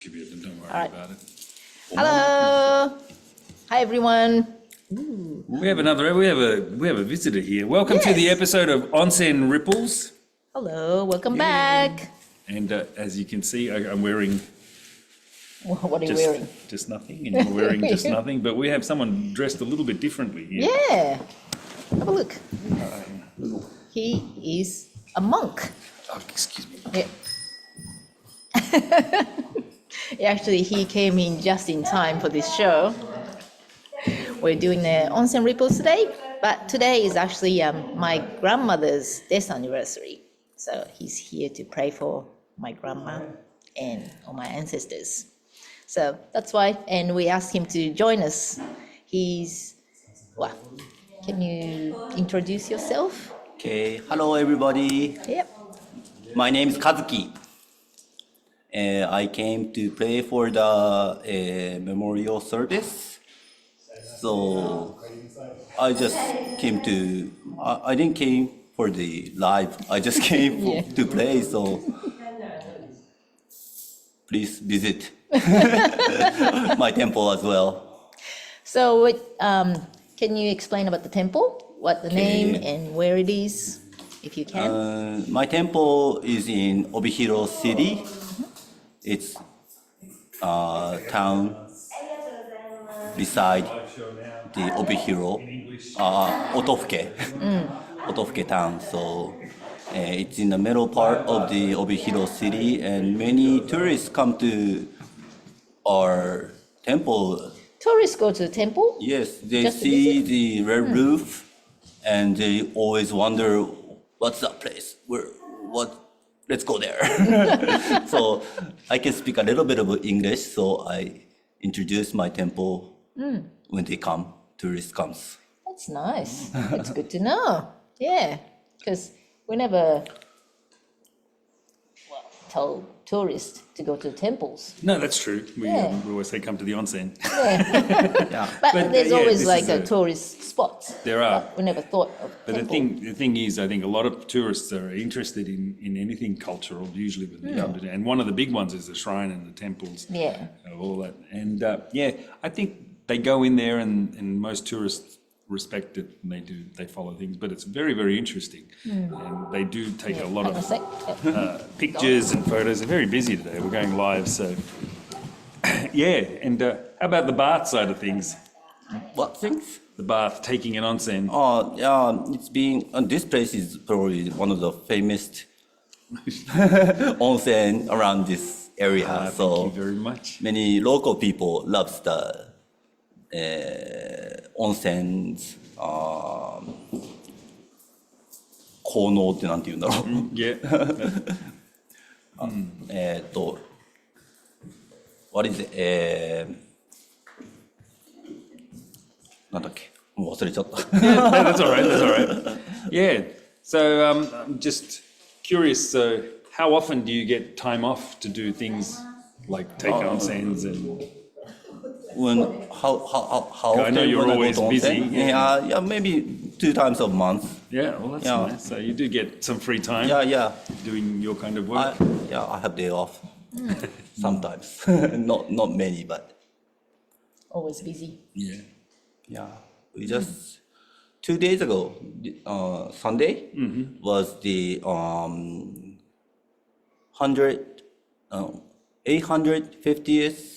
Don't worry All right. about it. Hello. Hi, everyone. We have a visitor here. Welcome to the Yes. episode of Onsen Ripples. Hello. Welcome back. And as you can see, I'm wearing What are you wearing? just nothing, and you're wearing just nothing. But we have someone dressed a little bit differently here. Yeah. Have a look. He is a monk. Oh, excuse me. Yeah. Actually, he came in just in time for this show. We're doing the Onsen Ripples today, but today is actually my grandmother's death anniversary. So he's here to pray for my grandma and all my ancestors. So that's why, and we asked him to join us. Can you introduce yourself? Okay, hello everybody. Yep. My name is Kazuki. I came to pray for the memorial service. So I just came to, I didn't came for the live, I just came to pray. So please visit my temple as well. So can you explain about the temple? What the name and where it is, if you can? My temple is in Obihiro City. It's a town beside the Obihiro, Otofuke town. So it's in the middle part of the Obihiro city, and many tourists come to our temple. Tourists go to the temple? Yes, they Just to see visit? the red roof, and they always wonder, what's that place? Let's go there. So I can speak a little bit of English, so I introduce my temple when tourists comes. That's nice. That's good to know. Yeah, because we never tell tourists to go to temples. No, that's true. We Yeah. always say come to the onsen. Yeah. But, But, there's yeah, always this like is a tourist spot. There are. But we never thought of But temple. the thing is, I think a lot of tourists are interested in anything cultural, usually when they come to, and one of the big ones is the shrine and the temples. Yeah. All that. And I think they go in there and most tourists respect it and they follow things, but it's very, very interesting. And they do take a lot Hang on a of sec. Yep. pictures and photos. They're very busy today. We're going live, so yeah. And how about the bath side of things? What things? The bath, taking an onsen. It's being, this place is probably one of the famous onsen around this area. Thank you very much. Many local people loves the onsen's 効能ってなんて言うんだろう。Yeah. What is it? なんだっけもう忘れちゃった。Yeah, no, that's all right. That's all right. Yeah. So I'm just curious. So how often do you get time off to do things like take onsens and? How I often know you're when I go always to busy, onsen? yeah. Yeah, maybe 2 times a month. Yeah. Well, that's Yeah. nice. So you do get some free time Yeah. doing your kind of work. I have day off sometimes. Not many, but Always busy. Yeah. yeah. We just 2 days ago, Sunday was the 850th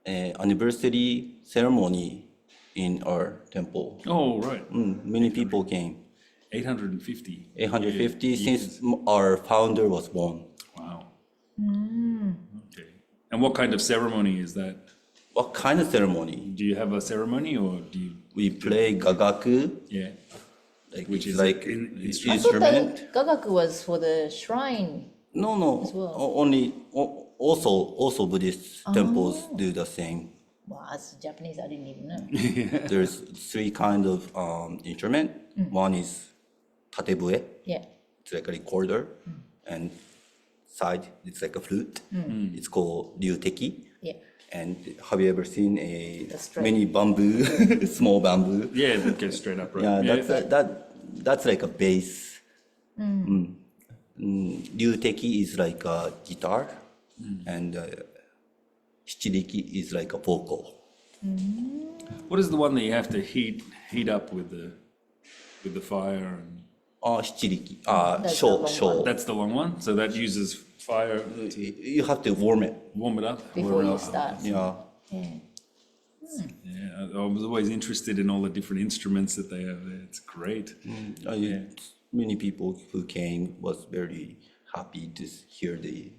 anniversary ceremony in our temple. Oh, right. Many people came. 850. 850 Yeah, since our founder was born. Wow. Okay. And what kind of ceremony is that? What kind of ceremony? Do you have a ceremony or do you? We play gagaku, Yeah. like Which it's is like in- I thought instrument. the gagaku was for the shrine. No, well. also Buddhist temples do the same. Wow, as Japanese, I didn't even know. There's 3 kind of instrument. One is tatebue, Yeah. it's like a recorder, and side it's like a flute. It's called ryuteki. Yeah. And have you ever seen The straight. many bamboo, small bamboo? Yeah, that goes straight up, right? Yeah, that's like a bass. Ryuteki is like a guitar, and shichiriki is like a vocal. What is the one that you have to heat up with the fire? And Shichiriki, That's the long show. that's the long one. So that uses fire to You have to warm it. warm it up. Before you start. Yeah. Yeah. Yeah, I was always interested in all the different instruments that they have there. It's great. Many people who came was very happy to hear the.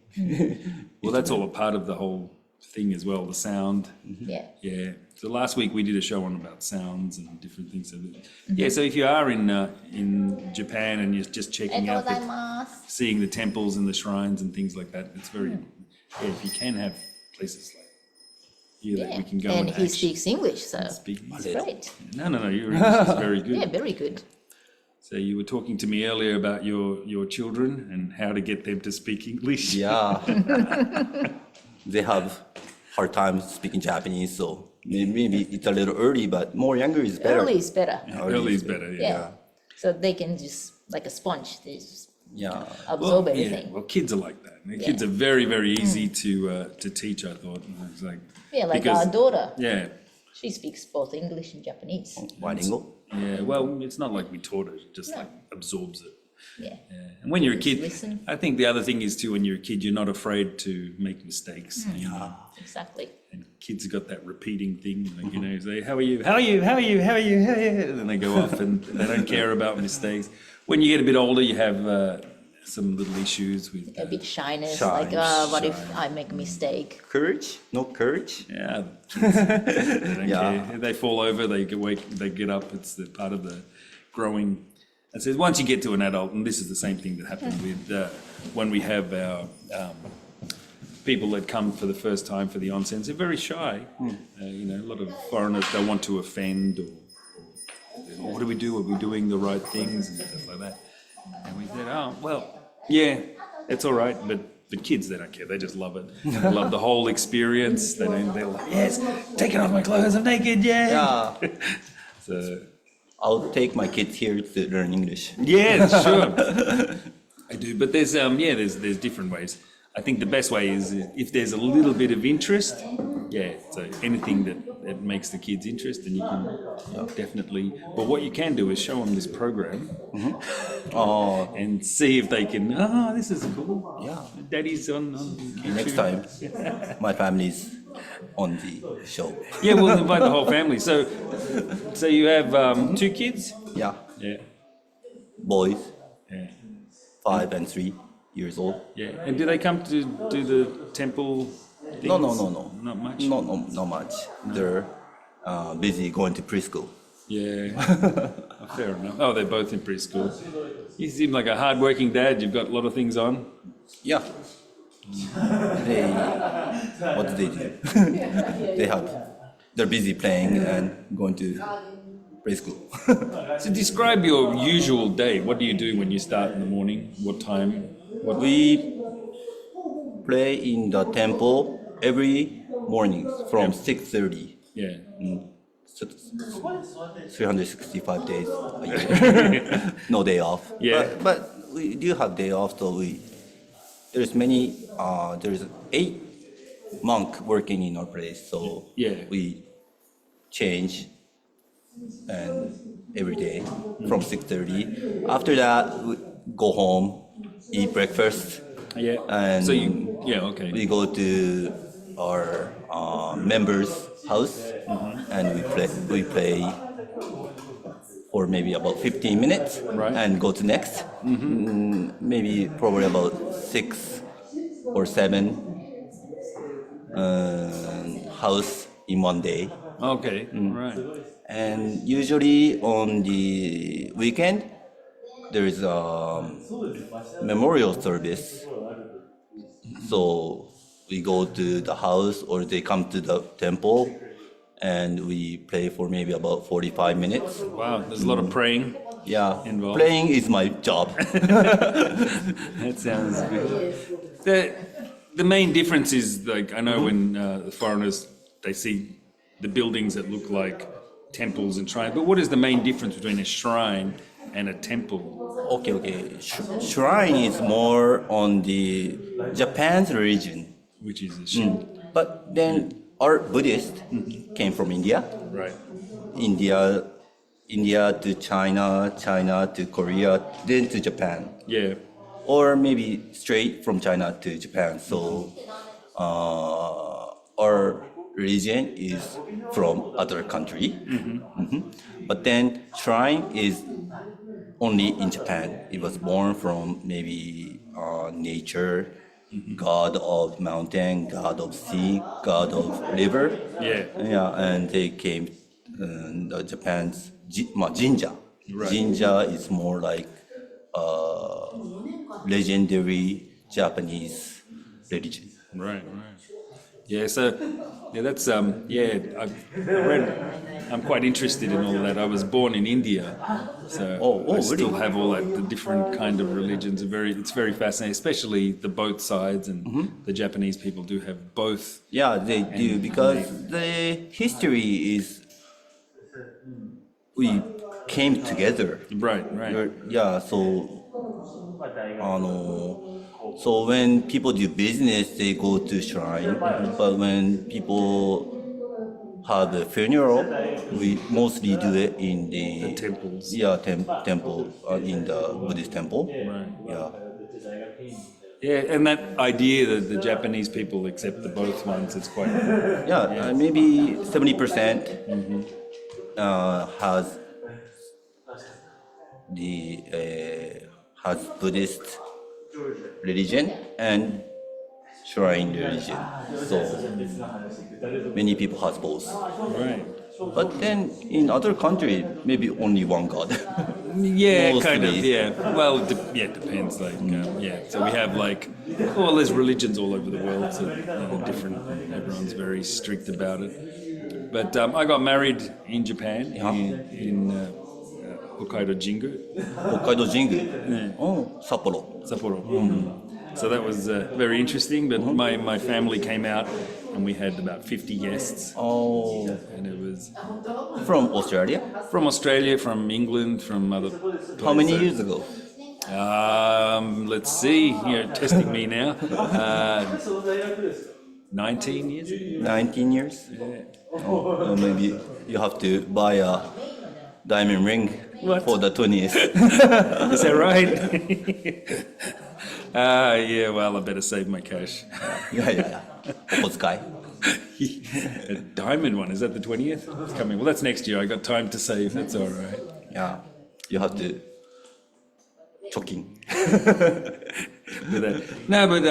Well, that's all a part of the whole thing as well, the sound. Yeah. Yeah. So last week we did a show on about sounds and different things. So yeah. So if you are in Japan and you're just checking out, seeing the temples and the shrines and things like that, it's very. Yeah. If you can have places like here that we can go And and he speaks English, so speak. it's great. No. Your English is very good. Yeah, very good. So you were talking to me earlier about your children and how to get them to speak English. Yeah. They have hard time speaking Japanese, so maybe it's a little early, but more younger is better. Early is better. Early is better. Yeah. Yeah. So they can just, like a sponge, they just Yeah. absorb Yeah, everything. well, kids are like that. The kids are very, very easy to teach. I thought it's like Yeah, like because- our daughter, yeah, she speaks both English and Japanese. Bilingual. yeah. Well, it's not like we taught her; it just like absorbs it. Yeah. Yeah. And when you're a kid, listen. I think the other thing is too, when you're a kid, you're not afraid to make mistakes. You know? Exactly. And kids have got that repeating thing, like, you know, say, how are you, how are you, how are you, how are you, how are you? And then they go off and they don't care about mistakes. When you get a bit older, you have some little issues with... A bit shyness, Shy, like, what if I make a mistake? Courage? No courage? Yeah, kids, they don't Yeah. care. They fall over, they get up. It's the part of the growing. And so once you get to an adult, and this is the same thing that happened with when we have our people that come for the first time for the onsens, they're very shy. You know, a lot of foreigners don't want to offend or what do we do? Are we doing the right things and stuff like that? And we said, oh, well, yeah, it's all right, but kids, they don't care. They just love it. They love the whole experience. They're like, yes, taking off my clothes, I'm naked, yeah. Yeah. So, I'll take my kids here to learn English. yeah, sure. I do, but there's there's different ways. I think the best way is if there's a little bit of interest, yeah, so anything that makes the kids interested, you can definitely, but what you can do is show them this program and see if they can, this is cool. Yeah. Daddy's on YouTube. Next time, my family's on the show. Yeah, we'll invite the whole family. So you have 2 kids? Yeah. Yeah. Boys, Yeah. 5 and 3 years old. Yeah. And do they come to do the temple things? No. Not much? Not much. They're busy going to preschool. Yeah. Oh, fair enough. Oh, they're both in preschool. You seem like a hard-working dad. You've got a lot of things on. Yeah. What do they do? They're busy playing and going to preschool. So describe your usual day. What do you do when you start in the morning? What time? We play in the temple every morning from 6:30. Yeah. 365 days a year. No day off. Yeah. But we do have day off, so there's 8 monk working in our place, so Yeah. we change and every day from 6:30. After that, we go home, eat breakfast, Yeah. and So okay. we go to our members' house and we play for maybe about 15 minutes Right. and go to next. Maybe probably about 6 or 7 house in one day. Okay. Right. And usually on the weekend, there is a memorial service. So we go to the house or they come to the temple and we play for maybe about 45 minutes. Wow. There's a lot of praying. Yeah, Involved. playing is my job. That sounds good. The main difference is, like, I know when the foreigners, they see the buildings that look like temples and shrines, but what is the main difference between a shrine and a temple? Okay. Shrine is more on the Japan's religion. which is a Shin. But then our Buddhist came from India. Right. India to China, China to Korea, then to Japan. Yeah. Or maybe straight from China to Japan. So our religion is from other country. But then shrine is only in Japan. It was born from maybe nature, god of mountain, god of sea, god of river. Yeah. Yeah, and they came Japan's jinja. Right. Jinja is more like legendary Japanese religion. Right. Yeah, so that's I've read. I'm quite interested in all of that. I was born in India, so I still really? have all that the different kind of religions. It's very fascinating, especially the both sides, and the Japanese people do have both. Yeah, they do because the history is we came together. Right. Yeah, so when people do business, they go to shrine. But when people have a funeral, we mostly do it in the temples. Yeah, temple in the Buddhist temple. Right. Yeah. Yeah, and that idea that the Japanese people accept the both ones is quite. Yeah, maybe 70% has has Buddhist religion and shrine religion. So many people has both. Right. But then in other countries, maybe only one god. Yeah, kind of. Mostly. Yeah. Well, it depends. Like, So we have there's religions all over the world, so different. Everyone's very strict about it. But I got married in Japan in Hokkaido Jingu. Hokkaido Jingu. Oh, Sapporo. Sapporo. So that was very interesting. But my family came out, and we had about 50 guests. Oh, And it was from Australia? from Australia, from England, from other places. How many years ago? Let's see. You're testing me now. 19 years ago. 19 years? Oh, maybe you have to buy a diamond ring for the 20th. Is that right? Yeah, well, I better save my cash. yeah. Okozukai. A diamond one, is that the 20th? It's coming. Well, that's next year. I got time to save. That's all right. Yeah, you have to choking. With that. No, but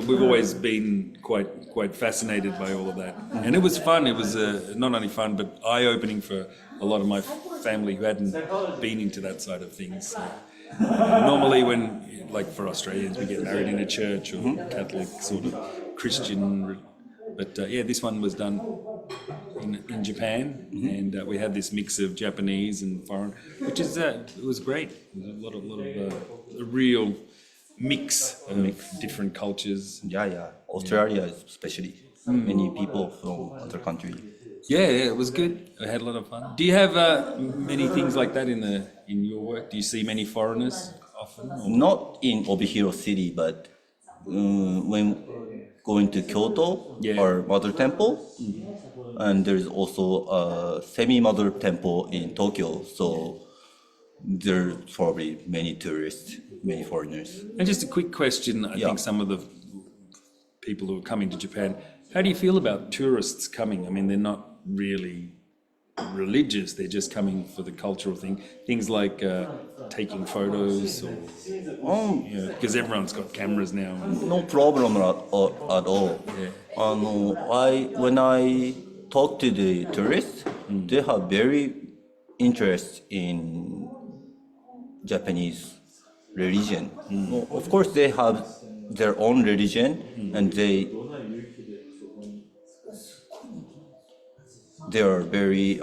we've always been quite fascinated by all of that, and it was fun. It was not only fun, but eye-opening for a lot of my family who hadn't been into that side of things. So, normally, when like for Australians, we get married in a church or Catholic sort of Christian, but this one was done in Japan, and we had this mix of Japanese and foreign, which is it was great. It was a lot of a real mix of different cultures. Yeah. Australia especially. Many people from other countries. Yeah, it was good. I had a lot of fun. Do you have many things like that in your work? Do you see many foreigners often? Or? Not in Obihiro City, but when going to Kyoto, our mother temple, and there's also a semi-mother temple in Tokyo, so there's probably many tourists, many foreigners. And just a quick question, I think some of the people who are coming to Japan, how do you feel about tourists coming? I mean, they're not really religious, they're just coming for the cultural thing. Things like taking photos, or because everyone's got cameras now. And, No problem at all. When I talk to the tourists, they have very interest in Japanese religion. Well, of course, they have their own religion, and they are very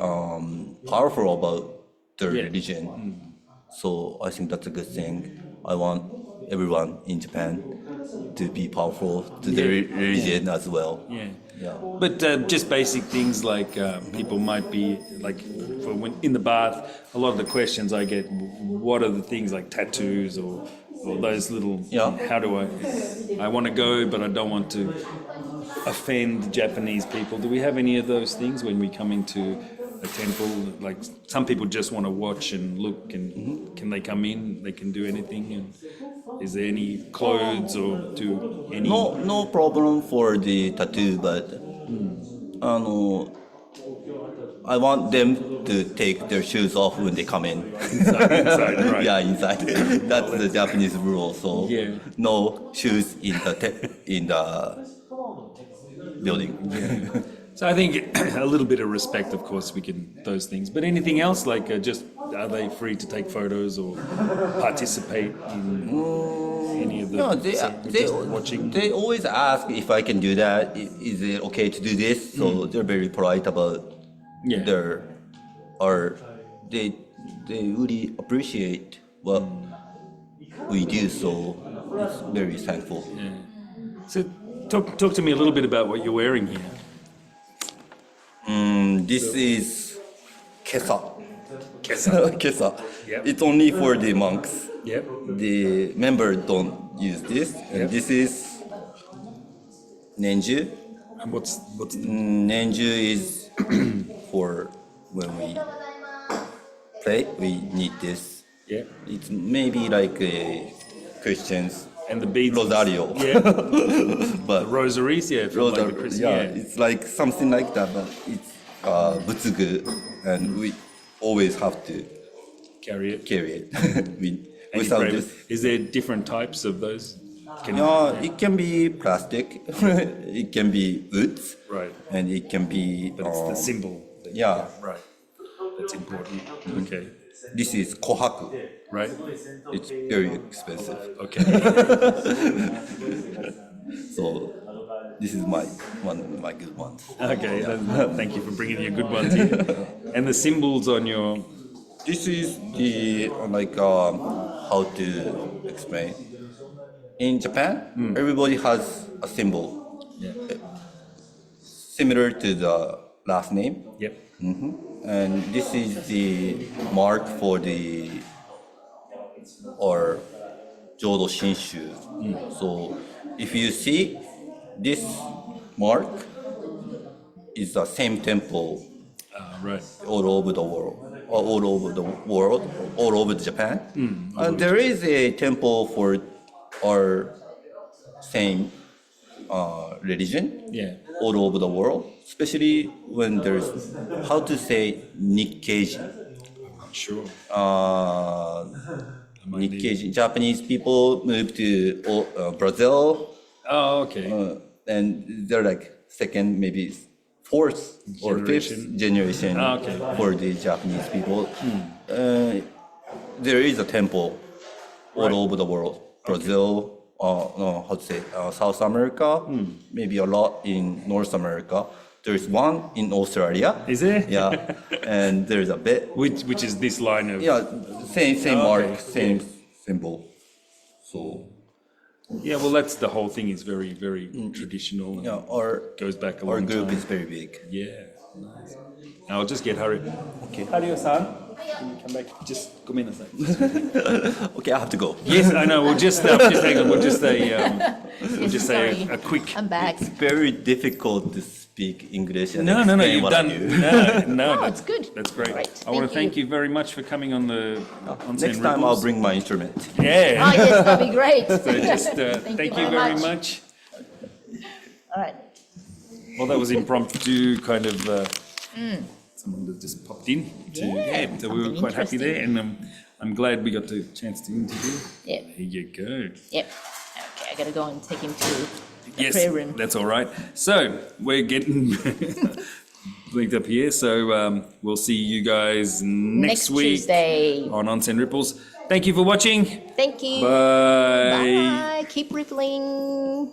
powerful about their religion. So I think that's a good thing. I want everyone in Japan to be powerful to their religion as well. Yeah. But just basic things like people might be like in the bath. A lot of the questions I get, what are the things like tattoos or or those little, Yeah. how do I want to go, but I don't want to offend Japanese people. Do we have any of those things when we come into a temple? Like some people just want to watch and look, and can they come in? They can do anything. And is there any clothes or do any? No problem for the tattoo, but I want them to take their shoes off when they come in. Inside, right? Yeah, inside. That's the Japanese rule. So Yeah. no shoes in the building. So I think a little bit of respect, of course, we can those things. But anything else, like just are they free to take photos or participate in any of the? No, just watching. they always ask if I can do that. Is it okay to do this? So they're very polite about Yeah. their or they really appreciate what we do. So it's very thankful. Yeah. So talk to me a little bit about what you're wearing here. This is kesa. Kesa. Kesa. Yep. It's only for the monks. Yep. The members don't use this. And Yep. this is nenju. And what's the, Nenju is for when we pray. We need this. yeah. It's maybe like a Christians And the beads. rosario. Yeah. But Rosaries, yeah. From like the Christ- it's like something like that. But it's butsugu, and we always have to Carry it. carry it. And you Without pray this. with- Is there different types of those? Can It can be plastic, it can be wood, Right. and it can be. But it's the symbol. that- Yeah, Right. That's important. Okay. this is kohaku. Right. It's very expensive. Okay. So this is my good ones. Okay. Thank you for bringing your good ones here. And the symbols on your. This is the how to explain. In Japan, everybody has a symbol Yeah. similar to the last name. Yep. And this is the mark for the or Jodo Shinshu. So if you see this mark is the same temple Right. all over the world, all over Japan. And there is a temple for our same religion Yeah. all over the world, especially when there's how to say Nikkeiji. Sure. Nikkeiji. Japanese people moved to Brazil, Oh, okay. and they're like second, maybe fourth or fifth generation Ah, okay. for the Japanese people. There is a temple all over the world. Brazil, no, how to say, South America, maybe a lot in North America. There's one in Australia. Is there? Yeah, and there's a bit. Which is this line of. Yeah, same Oh, okay. mark, same symbol. So Yeah, well, that's the whole thing is very, very traditional. And yeah, our goes back a our long group time. is very big. Yeah, nice. Now I'll just get Haru. Okay. Haru-san, can you come back? Just come in a second. Okay, I have to go. Yes, I know. We'll just hang on. We'll just say Sorry. a quick. I'm back. It's very difficult to speak English and No, explain you've what I done. do. No, it's good. That's great. Great, I want to thank thank you very much for coming on the Onsen Next time I'll Ripples. bring my instrument. Yeah. Oh, yes, that'd be great. So just thank you very much. All right. Well, that was impromptu, kind of. Someone that just popped in. Yeah, So we were something quite happy there, interesting. and I'm glad we got the chance to interview. Yep. There you go. Yep. Okay, I gotta go and take him to the Yes, prayer room. that's all right. So we're getting linked up here. So we'll see you guys next week Tuesday. on Onsen Ripples. Thank you for watching. Thank you. Bye. Bye. Keep rippling.